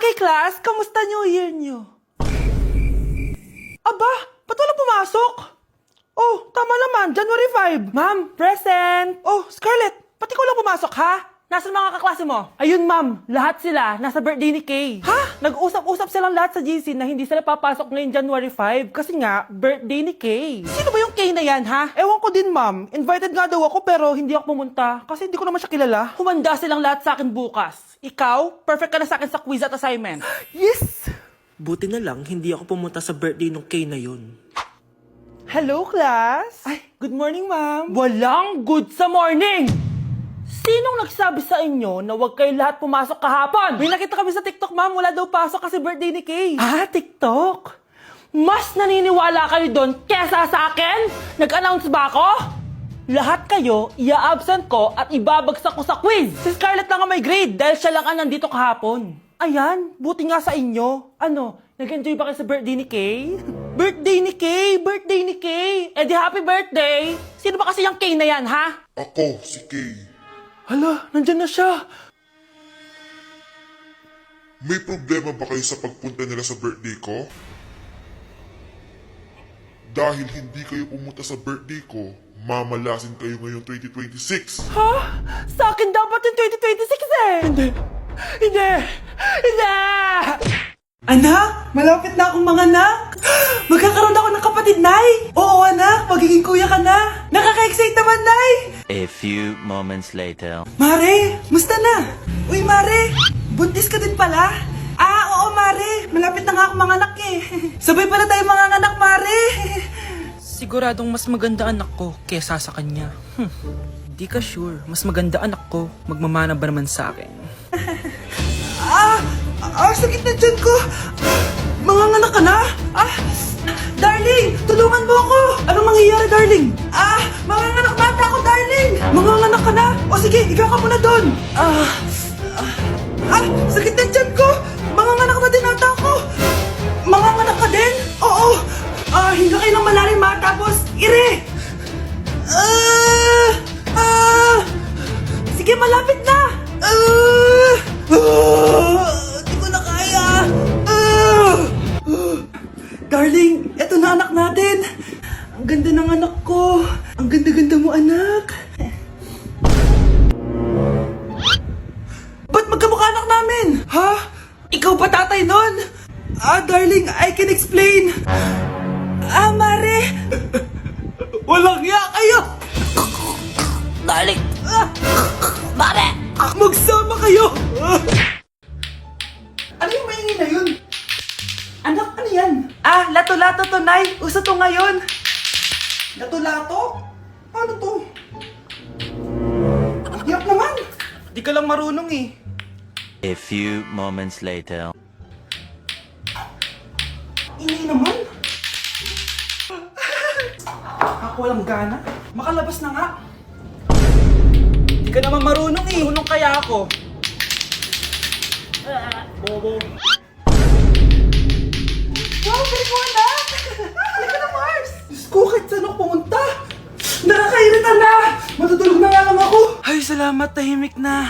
Okay, class, kamusta New Year nyo? Aba, ba't wala pumasok? Oh, tama naman, January 5. Ma'am, present. Oh, Scarlett, pati ko lang pumasok, ha? Nasaan mga kaklase mo? Ayun, ma'am, lahat sila nasa birthday ni Kay. Ha? Nag-usap-usap silang lahat sa GC na hindi sila papasok ngayong January 5 kasi nga, birthday ni Kay. Sino ba yung Kay na yan, ha? Ewan ko din, ma'am. Invited nga daw ako pero hindi ako pumunta kasi hindi ko naman siya kilala. Humanda silang lahat sa akin bukas. Ikaw, perfect ka na sa akin sa quiz at assignment. Yes! Buti na lang, hindi ako pumunta sa birthday nung Kay na yun. Hello, class? Ay, good morning, ma'am. Walang good sa morning! Sinong nagsabi sa inyo na huwag kayo lahat pumasok kahapon? May nakita kami sa TikTok, ma'am. Wala daw pasok kasi birthday ni Kay. Ah, TikTok? Mas naniniwala kayo doon kesa sa akin? Nag-announce ba ako? Lahat kayo, ia-absent ko at ibabagsak ko sa quiz. Si Scarlett lang ang may grade dahil siya lang ang nandito kahapon. Ayan, buti nga sa inyo. Ano, nag-enjoy ba kayo sa birthday ni Kay? Birthday ni Kay! Birthday ni Kay! Eh di happy birthday! Sino ba kasi yung Kay na yan, ha? Ako, si Kay. Hala, nandyan na siya. May problema ba kayo sa pagpunta nila sa birthday ko? Dahil hindi kayo pumunta sa birthday ko, mamalasin kayo ngayong 2026. Ha? Sa akin dapat yung 2026 eh! Hindi! Hindi! Hindi! Anak, malapit na akong manganak. Magkakaroon ako ng kapatid, Nay. Oo, anak, magiging kuya ka na. Nakaka-excite naman, Nay. A few moments later. Mare, musta na? Uy, Mare, buntis ka din pala? Ah, oo, Mare. Malapit na nga akong manganak eh. Sabay pala tayo manganganak, Mare. Siguradong mas maganda anak ko kesa sa kanya. Di ka sure, mas maganda anak ko, magmamana ba naman sa akin? Sakit na dyan ko. Manganganak ka na? Darling, tulungan mo ako. Anong mangyayari, darling? Manganganak na ata ako, darling. Manganganak ka na? O sige, ikaw ka muna doon. Sakit na dyan ko. Manganganak na din ata ako. Manganganak ka din? Oo. Hinga kayo ng malalim, ha? Tapos, ire. Sige, malapit na. Di ko na kaya. Darling, eto na anak natin. Ang ganda ng anak ko. Ang ganda-ganda mo, anak. Ba't magkamukha anak namin? Ha? Ikaw ba tatay nun? Darling, I can explain. Mare. Walang hiya kayo. Darling! Mare! Magsama kayo. Ano yung maingay na yun? Anak, ano yan? Lato-lato to, Nay. Uso to ngayon. Lato-lato? Ano to? Hirap naman. Di ka lang marunong eh. A few moments later. Ingay naman. Ako walang gana. Makalabas na nga. Di ka naman marunong eh. Marunong kaya ako. Bobo. Wow, galing mo, anak. Halika na, Mars. Diyos ko, kahit saan ako pumunta. Nakakairita na. Matutulog na nga lang ako. Ay, salamat. Tahimik na.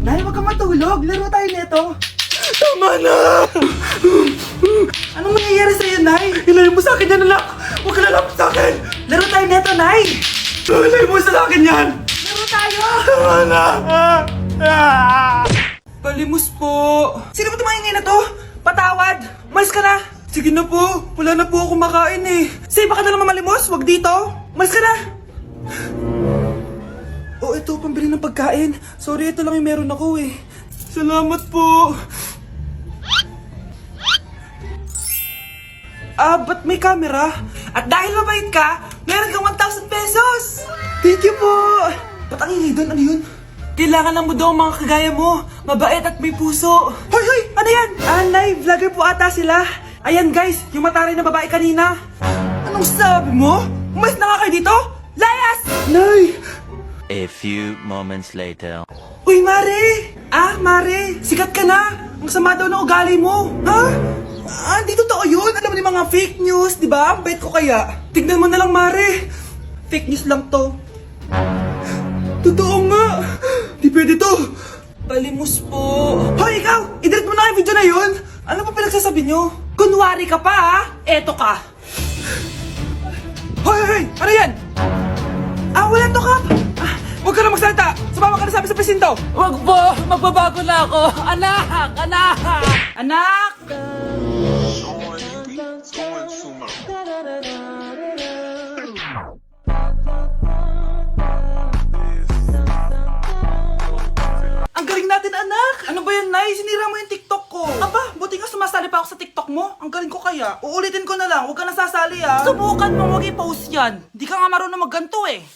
Nay, wag kang matulog. Laro tayo nito. Tama na! Anong mangyayari sa'yo, Nay? Ilayo mo sa akin yan, anak! Huwag ka lalapit sa akin! Laro tayo nito, Nay. Ilayo mo sa akin yan! Laro tayo. Tama na! Palimos po. Sino ba tumahingay na to? Patawad. Malis ka na. Sige na po! Wala na po ako makain eh! Say, baka na naman malimos. Wag dito. Malis ka na. Oh, ito, pambili ng pagkain. Sorry, ito lang yung meron ako eh. Salamat po! Ba't may camera? At dahil mabait ka, meron kang 1,000 pesos. Thank you po! Ba't ang ingay doon? Ano yun? Kailangan lang mo daw ang mga kagaya mo. Mabait at may puso. Hoy, hoy! Ano yan? Nay, vlogger po ata sila. Ayan guys, yung mataray na babae kanina. Anong sabi mo? Umalis na nga kayo dito? Layas! Nay! A few moments later. Uy, Mare! Mare, sikat ka na. Ang sama daw ng ugali mo. Ha? Di totoo yun. Alam mo yung mga fake news, di ba? Ang bait ko kaya. Tignan mo na lang, Mare. Fake news lang to. Totoo nga! Di pwede to! Palimos po. Hoy, ikaw! I-delete mo na yung video na yun! Ano pa pinagsasabi nyo? Kunwari ka pa, ha? Eto ka. Hoy, hoy, hoy! Ano yan? Wala to, Kap! Huwag ka na magsalita! Sumama ka na sabi sa presinto! Wag po! Magbabago na ako! Anak! Anak! Anak! Ang galing natin, anak! Ano ba yan, Nay? Sinira mo yung TikTok ko. Aba, buti nga sumasali pa ako sa TikTok mo. Ang galing ko kaya. Uulitin ko na lang. Huwag ka nasasali, ha? Subukan mo wag i-post yan! Di ka nga marunong magganto eh!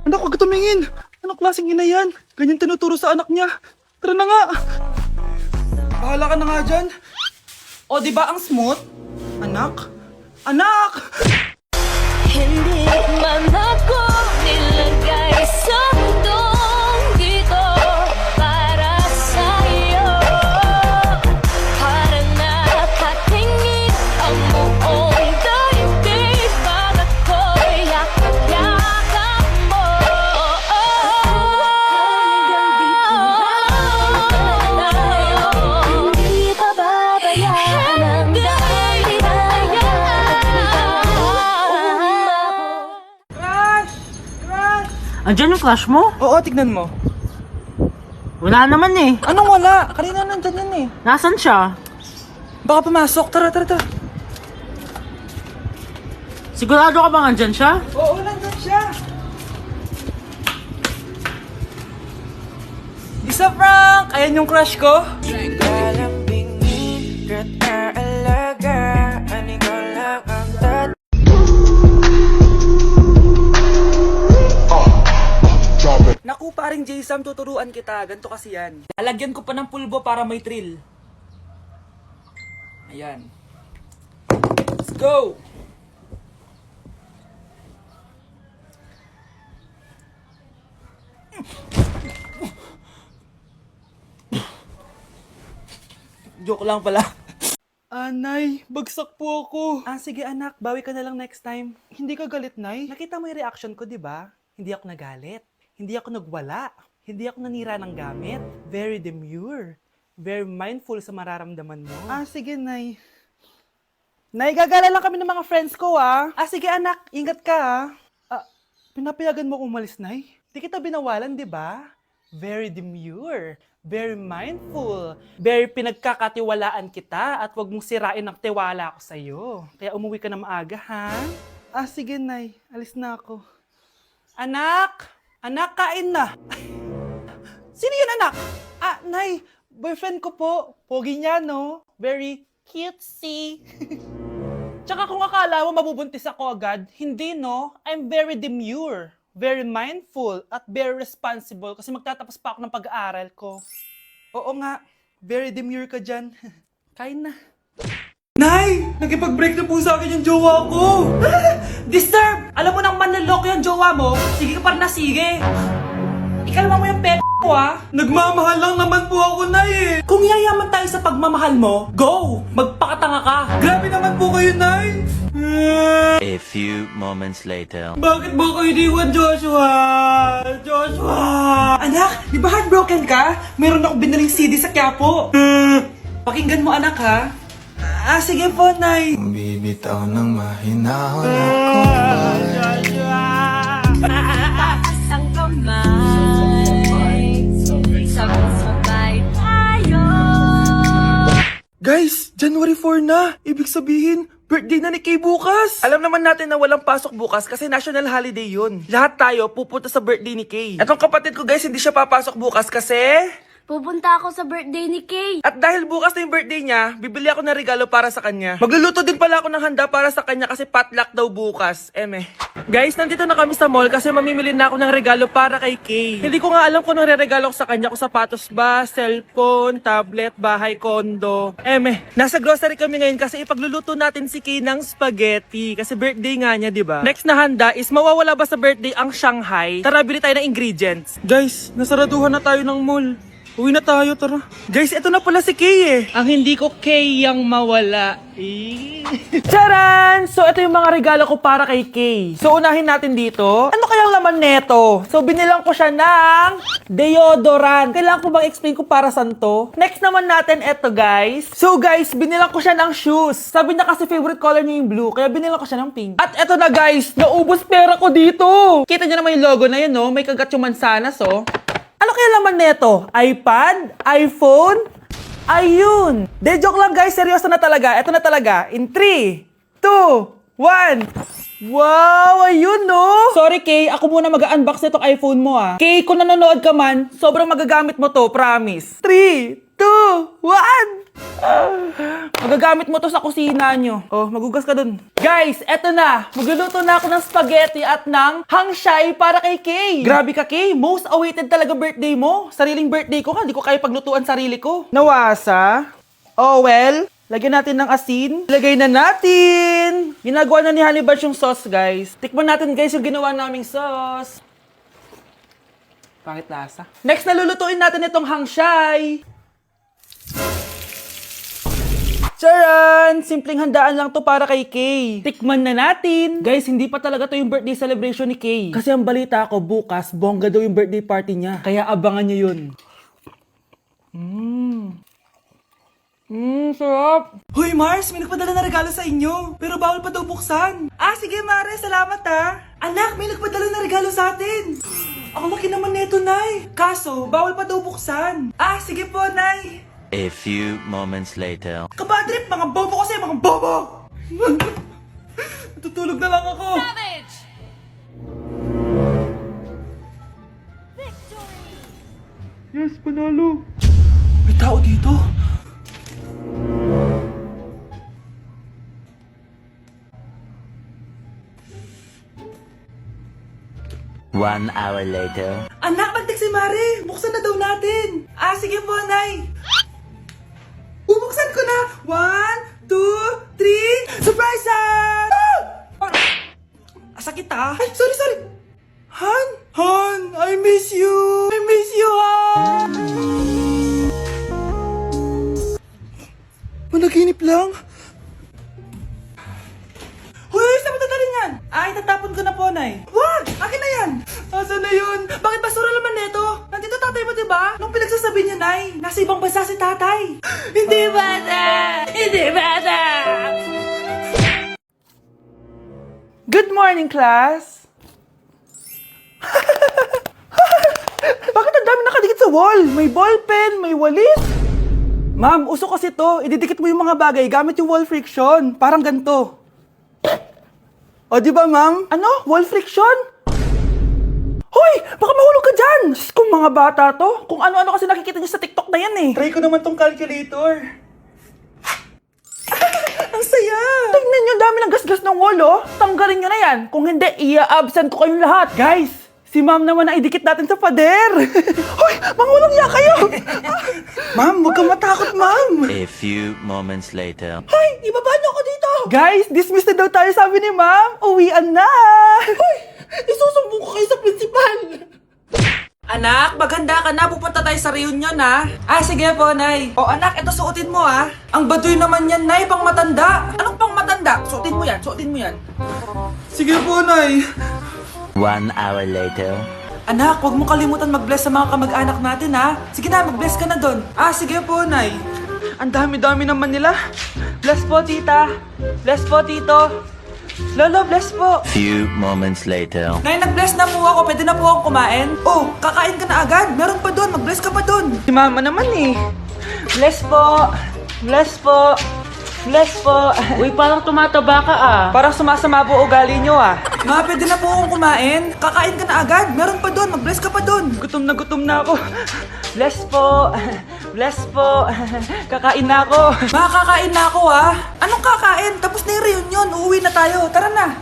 Anak, huwag ka tumingin! Anong klaseng ina yan? Ganyan tinuturo sa anak niya. Tara na nga! Bahala ka na nga dyan. O, di ba ang smooth? Anak? Anak! Hindi man ako nilagay sa mundong dito para sa'yo. Para nakatingin ang buong daigdig pag ako'y yakap-yakap mo. Hindi pababayaan ang dahilan. Andyan yung crush mo? Oo, tignan mo. Wala naman eh. Anong wala? Kanina nandyan yan eh. Nasaan siya? Baka pumasok. Tara, tara, tara. Sigurado ka bang andyan siya? Oo, nandyan siya. Isa, Frank! Ayan yung crush ko. Naku, paring J-Sam, tuturuan kita. Ganto kasi yan. Alagyan ko pa ng pulbo para may thrill. Ayan. Let's go! Joke lang pala. Nay, bagsak po ako. Sige anak, bawi ka na lang next time. Hindi ka galit, Nay? Nakita mo yung reaction ko, di ba? Hindi ako nagalit. Hindi ako nagwala. Hindi ako nanira ng gamit. Very demure. Very mindful sa mararamdaman mo. Sige, Nay. Nay, gagala lang kami ng mga friends ko, sige, anak. Ingat ka, pinapayagan mo umalis, Nay? Di kita binawalan, di ba? Very demure. Very mindful. Very pinagkakatiwalaan kita at wag mong sirain ang tiwala ko sa'yo. Kaya umuwi ka na maaga, ha? Sige, Nay. Alis na ako. Anak! Anak, kain na! Sino yun, anak? Nay, boyfriend ko po. Pogi niya, no? Very cutesy. Tsaka kung akala mo mabubuntis ako agad, hindi, no? I'm very demure, very mindful, at very responsible kasi magtatapos pa ako ng pag-aaral ko. Oo nga, very demure ka dyan. Kain na. Nay! Nakipag-break na po sa akin yung jowa ko! Disturb! Alam mo nang manloloko yung jowa mo, sige ka pa rin na sige! Ikalma mo yung ko, Nagmamahal lang naman po ako, Nay, eh! Kung yayaman tayo sa pagmamahal mo, go! Magpakatanga ka! Grabe naman po kayo, Nay! A few moments later. Bakit ba kayo iniwan, Joshua? Joshua! Anak, di ba heartbroken ka? Meron ako binaling CD sa Quiapo. Pakinggan mo, anak, ha? Sige po, Nay. Bibitaw ng mahinahon ako. Taas ang kamay, sabay-sabay tayo. Guys, January 4 na. Ibig sabihin, birthday na ni Kay bukas. Alam naman natin na walang pasok bukas kasi national holiday yun. Lahat tayo pupunta sa birthday ni Kay. Etong kapatid ko, guys, hindi siya papasok bukas kasi... Pupunta ako sa birthday ni Kay. At dahil bukas na yung birthday niya, bibili ako ng regalo para sa kanya. Magluluto din pala ako ng handa para sa kanya kasi potluck daw bukas. Guys, nandito na kami sa mall kasi mamimili na ako ng regalo para kay Kay. Hindi ko nga alam kung anong re-regalo ko sa kanya. Kung sapatos ba, cellphone, tablet, bahay, kondo. Nasa grocery kami ngayon kasi ipagluluto natin si Kay ng spaghetti. Kasi birthday nga niya, di ba? Next na handa is mawawala ba sa birthday ang Shanghai? Tara, bili tayo ng ingredients. Guys, nasaraduhan na tayo ng mall. Uwi na tayo, tara. Guys, ito na pala si Kay eh. Ang hindi ko kayang mawala. Charan! So, ito yung mga regalo ko para kay Kay. So, unahin natin dito. Ano kayang laman neto? So, binilang ko siya ng deodorant. Kailangan ko bang explain ko para saan to? Next naman natin ito, guys. So, guys, binilang ko siya ng shoes. Sabi niya kasi favorite color niya yung blue, kaya binilang ko siya ng pink. At ito na, guys, naubos pera ko dito. Kita niyo naman yung logo na yun, no? May kagat yung mansanas, oh. Ano kaya laman neto? iPad? iPhone? Ayun! De, joke lang guys, seryoso na talaga. Ito na talaga. In 3, 2, 1. Wow! Ayun no! Sorry Kay, ako muna mag-unbox nitong iPhone mo ah. Kay, kung nanonood ka man, sobrang magagamit mo to, promise. 3, 2, 1! Magagamit mo to sa kusina nyo. Oh, magugas ka dun. Guys, eto na. Magluluto na ako ng spaghetti at ng hangshai para kay Kay. Grabe ka, Kay. Most awaited talaga birthday mo. Sariling birthday ko ka. Hindi ko kaya paglutuan sarili ko. Nawasa? Oh, well. Lagyan natin ng asin. Ilagay na natin. Ginagawa na ni Honey Bunch yung sauce, guys. Tikman natin, guys, yung ginawa naming sauce. Pangit lasa. Next, nalulutuin natin itong hangshai. Charan! Simpleng handaan lang to para kay Kay. Tikman na natin. Guys, hindi pa talaga to yung birthday celebration ni Kay. Kasi ang balita ko, bukas, bongga daw yung birthday party niya. Kaya abangan niyo yun. Sarap. Hoy Mars, may nagpadala na regalo sa inyo. Pero bawal pa daw buksan. Ah, sige Mare, salamat ha. Anak, may nagpadala na regalo sa atin. Ang laki naman neto, Nay. Kaso, bawal pa daw buksan. Ah, sige po, Nay. A few moments later. Kabadrip, mga bobo kasi, mga bobo! Natutulog na lang ako. Savage! Yes, panalo. May tao dito. One hour later. Anak, nagtik si Mare. Buksan na daw natin. Ah, sige po, Nay. Bubuksan ko na! 1, 2, 3... Surprise! Sakit ah! Ay, sorry! Han! Han! I miss you! I miss you, Han! Managinip lang? Hoy, saan mo dadalhin yan? Ay, tatapon ko na po, Nay. Wag! Akin na yan! Asan na yun? Bakit basura naman neto? Nandito tatay mo, diba? Nung pinagsasabi niya, Nay, nasa ibang bansa si tatay. Hindi bata! Hindi bata! Good morning, class! Bakit ang dami nakadikit sa wall? May ballpen, may walis. Ma'am, uso kasi to. Ididikit mo yung mga bagay gamit yung wall friction. Parang ganito. O, di ba, ma'am? Ano? Wall friction? Hoy! Baka mahulog ka dyan! Kung mga bata to, kung ano-ano kasi nakikita niyo sa TikTok na yan eh. Try ko naman tong calculator. Ang saya! Tingnan niyo, dami ng gasgas ng wall, oh. Tanggalin niyo na yan. Kung hindi, i-absent ko kayong lahat. Guys, si ma'am naman na idikit natin sa pader. Hoy! Mangulong niya kayo! Ma'am, huwag kang matakot, ma'am! A few moments later. Hoy! Ibaba niyo ako dito! Guys, dismiss na daw tayo, sabi ni ma'am. Uwian na! Hoy! Isusumbong ko kayo sa principal! Anak, maghanda ka na. Pupunta tayo sa reunion, ha? Ah, sige po, Nay. O, anak, ito suotin mo, ha? Ang baduy naman yan, Nay. Pang matanda. Anong pang matanda? Suotin mo yan, suotin mo yan. Sige po, Nay. 1 hour later. Anak, huwag mo kalimutan mag-bless sa mga kamag-anak natin, ha? Sige na, mag-bless ka na doon. Ah, sige po, Nay. Ang dami-dami naman nila. Bless po, tita. Bless po, tito. Lolo, bless po. Few moments later. Nay, nag-bless na po ako. Pwede na po akong kumain? Oh, kakain ka na agad. Meron pa doon. Mag-bless ka pa doon. Si mama naman eh. Bless po. Bless po. Bless po. Uy, parang tumataba ka ah. Parang sumasama po ugali nyo ah. Ma, pwede na po akong kumain? Kakain ka na agad. Meron pa doon. Mag-bless ka pa doon. Gutom na ako. Bless po. Bless po. Kakain na ako. Ma, kakain na ako ah. Anong kakain? Tapos na yung reunion. Uuwi na tayo. Tara na.